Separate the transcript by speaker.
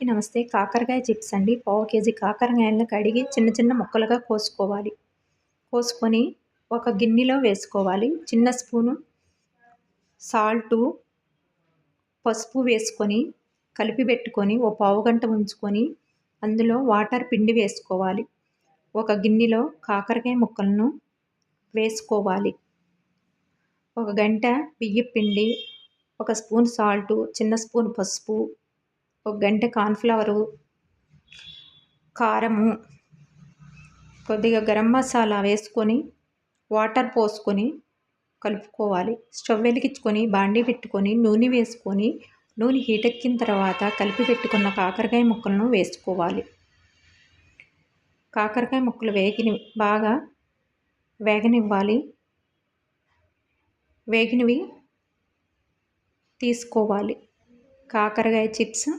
Speaker 1: నమస్తే. కాకరకాయ చిప్స్ అండి. పావు కేజీ కాకరకాయలను కడిగి చిన్న చిన్న ముక్కలుగా కోసుకోవాలి. కోసుకొని ఒక గిన్నెలో వేసుకోవాలి. చిన్న స్పూను సాల్టు, పసుపు వేసుకొని కలిపి పెట్టుకొని ఓ పావుగంట ఉంచుకొని అందులో వాటర్ పిండి వేసుకోవాలి. ఒక గిన్నెలో కాకరకాయ ముక్కలను వేసుకోవాలి. ఒక గంట బియ్యపిండి, ఒక స్పూన్ సాల్టు, చిన్న స్పూన్ పసుపు, ఒక గంట కార్న్‌ఫ్లవరు, కారము, కొద్దిగా గరం మసాలా వేసుకొని వాటర్ పోసుకొని కలుపుకోవాలి. స్టవ్ వెలిగించుకొని బాండీ పెట్టుకొని నూనె వేసుకొని నూనె హీటెక్కిన తర్వాత కలిపి పెట్టుకున్న కాకరకాయ ముక్కలను వేసుకోవాలి. కాకరకాయ ముక్కలు బాగా వేగనివ్వాలి. వేగినవి తీసుకోవాలి. కాకరకాయ చిప్స్